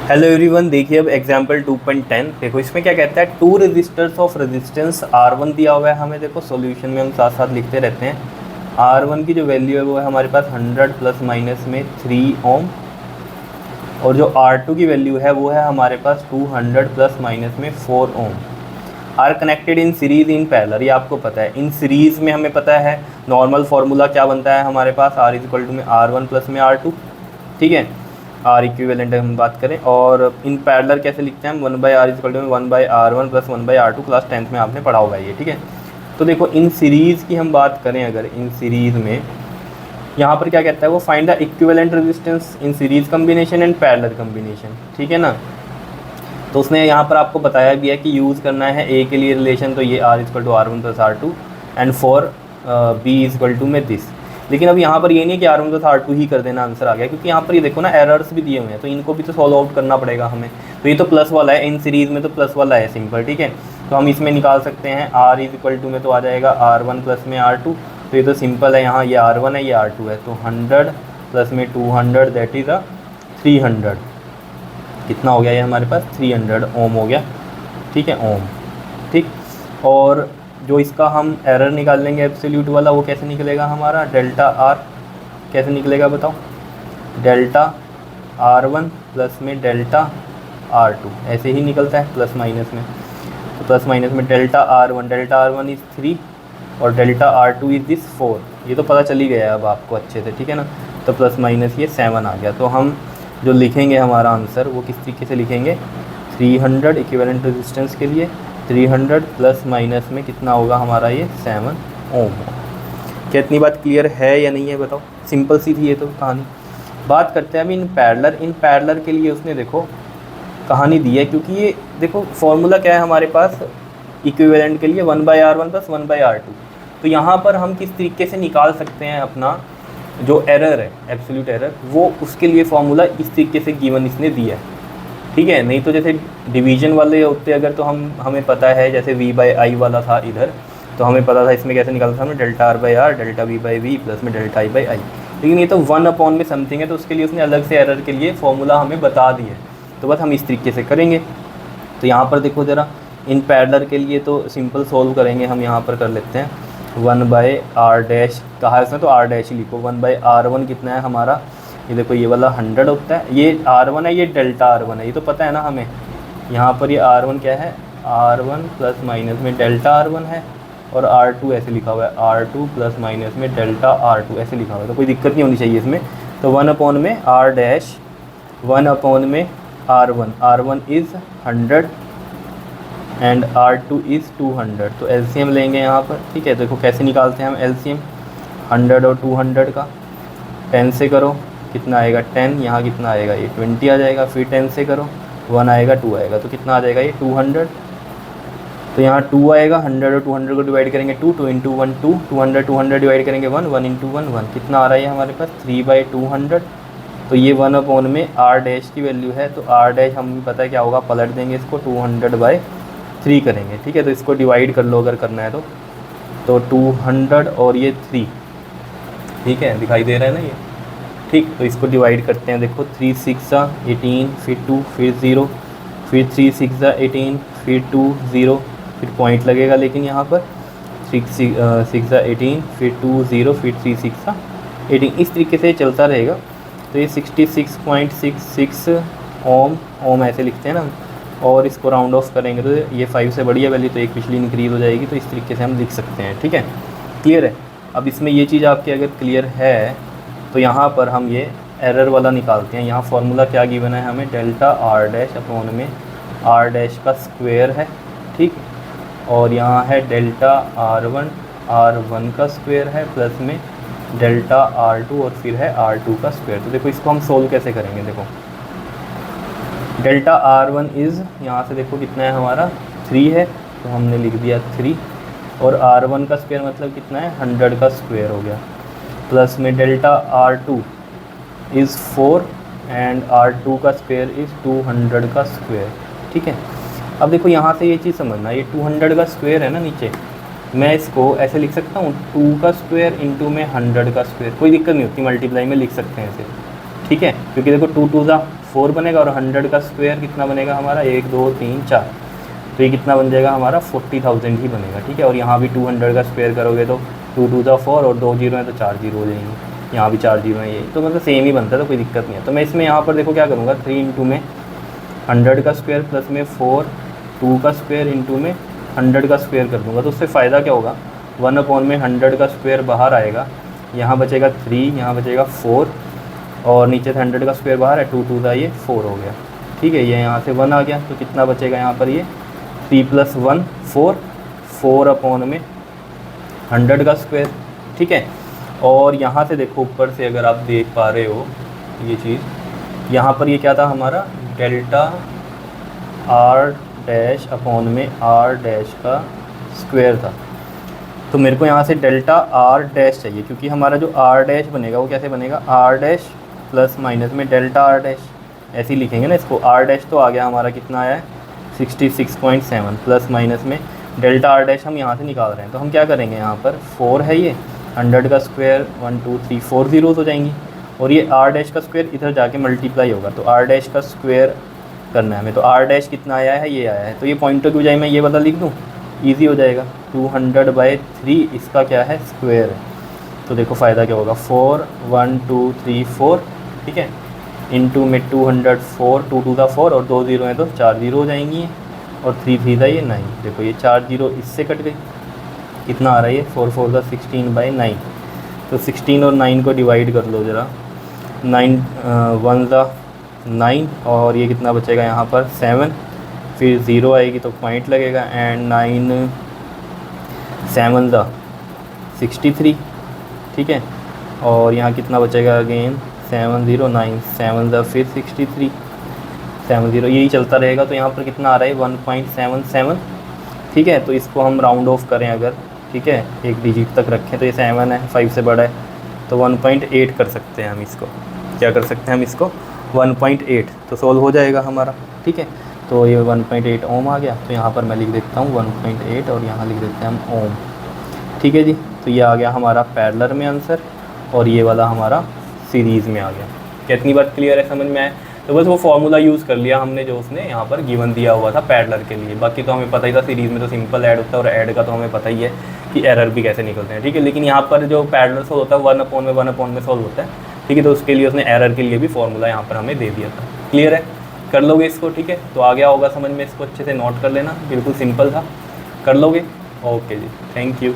Hello everyone, देखिए अब example 2.10 देखो, इसमें क्या कहता है, to resistors of resistance R1 दिया हुआ है हमें। देखो सॉल्यूशन में हम साथ साथ लिखते रहते हैं। R1 की जो वैल्यू है वो है हमारे पास 100 प्लस माइनस में 3 ओम, और जो R2 की वैल्यू है वो है हमारे पास 200 प्लस माइनस में 4 ohm. Are connected in series in parallel, ये आपको पता है। इन सीरीज़ में हमें पता है नॉर्मल फार्मूला क्या बनता है हमारे पास, R इक्वल टू में R1 प्लस में R2, ठीक है। आर इक्विवेलेंट हम बात करें, और इन पैरेलल कैसे लिखते हैं हम, 1/r इक्वल टू में 1/r1 plus 1/r2, class 10th में आपने पढ़ा होगा ये, ठीक है। तो देखो इन सीरीज़ की हम बात करें, अगर इन सीरीज़ में यहाँ पर क्या कहता है वो, find the equivalent resistance in series combination and parallel combination, ठीक है ना। तो उसने यहाँ पर आपको बताया भी है कि यूज़ करना है ए के लिए रिलेशन, तो ये R equal to R1 plus R2 and for B equal to में दिस। लेकिन अब यहाँ पर ये नहीं कि R1 प्लस R2 ही कर देना आंसर आ गया, क्योंकि यहाँ पर ये देखो ना एरर्स भी दिए हुए हैं, तो इनको भी तो सॉल्व आउट करना पड़ेगा हमें। तो ये तो प्लस वाला है, इन सीरीज़ में तो प्लस वाला है सिंपल, ठीक है। तो हम इसमें निकाल सकते हैं R इक्वल टू में तो आ जाएगा R1 प्लस में R2, तो ये तो सिंपल है, यहाँ ये R1 है ये R2 है, तो 100 प्लस में 200 दैट इज़ 300। कितना हो गया ये हमारे पास, 300 ओम हो गया, ठीक है, ओम, ठीक। और जो इसका हम एरर निकाल लेंगे एब्सोल्यूट वाला, वो कैसे निकलेगा हमारा, डेल्टा आर कैसे निकलेगा बताओ, डेल्टा R1 प्लस में डेल्टा R2, ऐसे ही निकलता है प्लस माइनस में। तो प्लस माइनस में डेल्टा R1 इज़ 3 और डेल्टा R2 इज़ दिस 4। ये तो पता चल ही गया है अब आपको अच्छे से, ठीक है ना। तो प्लस माइनस ये 7 आ गया। तो हम जो लिखेंगे हमारा आंसर वो किस तरीके से लिखेंगे, 300 इक्विवेलेंट रेजिस्टेंस के लिए 300 प्लस माइनस में कितना होगा हमारा ये 7 ओम। क्या इतनी बात क्लियर है या नहीं है बताओ, सिंपल सी थी ये तो कहानी। बात करते हैं अभी इन पैरेलल के लिए उसने देखो कहानी दी है, क्योंकि ये देखो फॉर्मूला क्या है हमारे पास इक्विवेलेंट के लिए, 1/r1 प्लस 1/r2। तो यहाँ पर हम किस तरीके से निकाल सकते हैं अपना जो एरर है एब्सोल्यूट एरर, वो उसके लिए फॉर्मूला इस तरीके से गिवन इसने दिया है, ठीक है। नहीं तो जैसे डिवीजन वाले होते अगर, तो हमें पता है जैसे v/i वाला था इधर, तो हमें पता था इसमें कैसे निकालता था हमने, delta r/r delta v/v plus में डेल्टा i/i। लेकिन ये तो 1 अपॉन में समथिंग है, तो उसके लिए उसने अलग से एरर के लिए फॉर्मूला हमें बता दिया है। तो बस हम इस तरीके से करेंगे। तो यहाँ पर देखो ज़रा, इन पैरेलल के लिए तो सिंपल सोल्व करेंगे हम, यहाँ पर कर लेते हैं 1/r डैश कहा है उसने, तो r डैश ही लिखो। 1/r1 कितना है हमारा, ये देखो ये वाला 100 होता है, ये R1 है, ये डेल्टा R1 है, ये तो पता है ना हमें। यहाँ पर ये R1 क्या है, R1 प्लस माइनस में डेल्टा R1 है, और R2 ऐसे लिखा हुआ है, R2 प्लस माइनस में डेल्टा R2 ऐसे लिखा हुआ है, तो कोई दिक्कत नहीं होनी चाहिए इसमें। तो 1 अपॉन में R डैश 1 अपॉन में R1 is 100 and R2 is 200। तो LCM लेंगे यहाँ पर, ठीक है। देखो कैसे निकालते हैं हम LCM, 100 और 200 का, 10 से करो कितना आएगा 10, यहाँ कितना आएगा ये 20 आ जाएगा, फिर 10 से करो 1 आएगा 2 आएगा, तो कितना आ जाएगा ये 200। तो यहाँ 2 आएगा, 100 और 200 को डिवाइड करेंगे 2 इंटू 1 2, 200 डिवाइड करेंगे 1 इंटू 1 1, कितना आ रहा है हमारे पास 3/200। तो ये 1 अपॉन में R डैश की वैल्यू है, तो R डैश हमें पता है क्या होगा, पलट देंगे इसको 200/3 करेंगे, ठीक है। तो इसको डिवाइड कर लो अगर करना है तो 200 और ये 3, ठीक है, दिखाई दे रहा है ना ये, ठीक। तो इसको डिवाइड करते हैं, देखो 3 6 18, फिर 2, फिर 0, फिर 3 6 18, फिर 2 0, फिर पॉइंट लगेगा, लेकिन यहाँ पर 6 6 18, फिर 2 0, फिर 3 6 18, इस तरीके से चलता रहेगा। तो ये 66.66 ओम ऐसे लिखते हैं ना, और इसको राउंड ऑफ करेंगे तो ये 5 से बड़ी है वैल्यू, तो एक पिछली इंक्रीज़ हो जाएगी, तो इस तरीके से हम लिख सकते हैं, ठीक है, क्लियर है। अब इसमें ये चीज़ आपकी अगर क्लियर है, तो यहाँ पर हम ये एरर वाला निकालते हैं। यहाँ फार्मूला क्या गिवन है हमें, डेल्टा R डैश अपॉन में R डैश का स्क्वायर है, ठीक। और यहाँ है डेल्टा R1 का स्क्वायर है, प्लस में डेल्टा R2 और फिर है R2 का स्क्वायर। तो देखो इसको हम सोल्व कैसे करेंगे, देखो डेल्टा R1 इज़, यहाँ से देखो कितना है हमारा 3 है, तो हमने लिख दिया 3, और R1 का स्क्वायर मतलब कितना है 100 का स्क्वायर हो गया, प्लस में delta R2 is 4 and R2 का स्क्वायर इज़ 200 का स्क्वायर, ठीक है। अब देखो यहाँ से ये चीज़ समझना, ये 200 का स्क्वायर है ना नीचे, मैं इसको ऐसे लिख सकता हूँ 2 का स्क्वायर इंटू में 100 का स्क्वायर, कोई दिक्कत नहीं होती, मल्टीप्लाई में लिख सकते हैं इसे, ठीक है। क्योंकि देखो 2 2 ज़ा 4 बनेगा, और 100 का स्क्वायर कितना बनेगा हमारा, 1 2 3 4, तो ये कितना बन जाएगा हमारा 40,000 ही बनेगा, ठीक है। और यहाँ भी 200 का स्क्वायर करोगे तो 2 2 ज़ा 4 और 2 जीरो है तो 4 जीरो हो जाएंगे, यहाँ भी 4 जीरो है, ये तो मतलब सेम ही बनता है, तो कोई दिक्कत नहीं है। तो मैं इसमें यहाँ पर देखो क्या करूँगा, 3 इंटू में 100 का स्क्वायर प्लस में 4 2 का स्क्वायर इंटू में 100 का स्क्वायर कर दूँगा। तो उससे फ़ायदा क्या होगा, 1/100 का स्क्वायर बाहर आएगा, यहाँ बचेगा 3, यहाँ बचेगा 4, और नीचे से 100 का स्क्वायर बाहर है, 2 2 था, ये 4 हो गया, ठीक है। ये यहाँ से 1 आ गया, तो कितना बचेगा यहाँ पर, ये 3 + 1 4, 4/100 का स्क्वायर, ठीक है। और यहाँ से देखो ऊपर से अगर आप देख पा रहे हो ये चीज़, यहाँ पर ये क्या था हमारा, डेल्टा r डैश अपॉन में r डैश का स्क्वायर था। तो मेरे को यहाँ से डेल्टा r डैश चाहिए, क्योंकि हमारा जो r डैश बनेगा वो कैसे बनेगा, r डैश प्लस माइनस में डेल्टा r डैश, ऐसे ही लिखेंगे ना इसको। r डैश तो आ गया हमारा, कितना आया है 66.7, प्लस माइनस में डेल्टा r डैश हम यहाँ से निकाल रहे हैं। तो हम क्या करेंगे, यहाँ पर 4 है, ये 100 का स्क्वायर 1 2 3 4 ज़ीरोज़ हो जाएंगी, और ये r डैश का स्क्वायर इधर जाके मल्टीप्लाई होगा, तो r डैश का स्क्वायर करना है हमें। तो r डैश कितना आया है, ये आया है, तो ये पॉइंटर की बजाय मैं ये वाला लिख दूँ, ईजी हो जाएगा। 200/3 इसका क्या है, स्क्वायर है। तो देखो फ़ायदा क्या होगा, 4 1 2 3 4, ठीक है, इंटू में 204, 2 2 ज़ा 4 और 2 ज़ीरो हैं तो 4 ज़ीरो हो जाएंगी, और 3 3 ज़ा ये 9, देखो ये 4 ज़ीरो इससे कट गई, कितना आ रहा है ये 4 4 ज़ा 16/9। तो 16 और 9 को डिवाइड कर लो ज़रा, 9 1 ज़ा 9, और ये कितना बचेगा यहाँ पर 7, फिर ज़ीरो आएगी तो पॉइंट लगेगा, एंड 9 7 ज़ा 63, ठीक है। और यहाँ कितना बचेगा अगेन 7 0 9 7 ज़ा फिर 63 7 0, यही चलता रहेगा। तो यहाँ पर कितना आ रहा है 1.77, ठीक है। तो इसको हम राउंड ऑफ करें अगर, ठीक है, एक डिजिट तक रखें, तो ये 7 है, 5 से बड़ा है, तो 1.8 कर सकते हैं हम इसको, क्या कर सकते हैं हम इसको 1.8, तो सोल्व हो जाएगा हमारा, ठीक है। तो ये 1.8 ओम आ गया, तो यहाँ पर मैं लिख देता हूँ 1.8 और यहाँ लिख देते हैं हम ओम, ठीक है जी। तो ये आ गया हमारा पैरेलल में आंसर, और ये वाला हमारा सीरीज़ में आ गया। कितनी बात क्लियर है, समझ में आए। तो बस वो फार्मूला यूज़ कर लिया हमने जो उसने यहाँ पर गिवन दिया हुआ था पैरेलल के लिए, बाकी तो हमें पता ही था सीरीज़ में तो सिंपल ऐड होता है, और ऐड का तो हमें पता ही है कि एरर भी कैसे निकलते हैं, ठीक है। लेकिन यहाँ पर जो पैरेलल सोल्व होता है 1/1 में सोल्व होता है, ठीक है। तो उसके लिए उसने एरर के लिए भी फार्मूला यहाँ पर हमें दे दिया था। क्लियर है, कर लोगे इसको, ठीक है। तो आ गया होगा समझ में, इसको अच्छे से नोट कर लेना, बिल्कुल सिंपल था, कर लोगे। ओके जी, थैंक यू।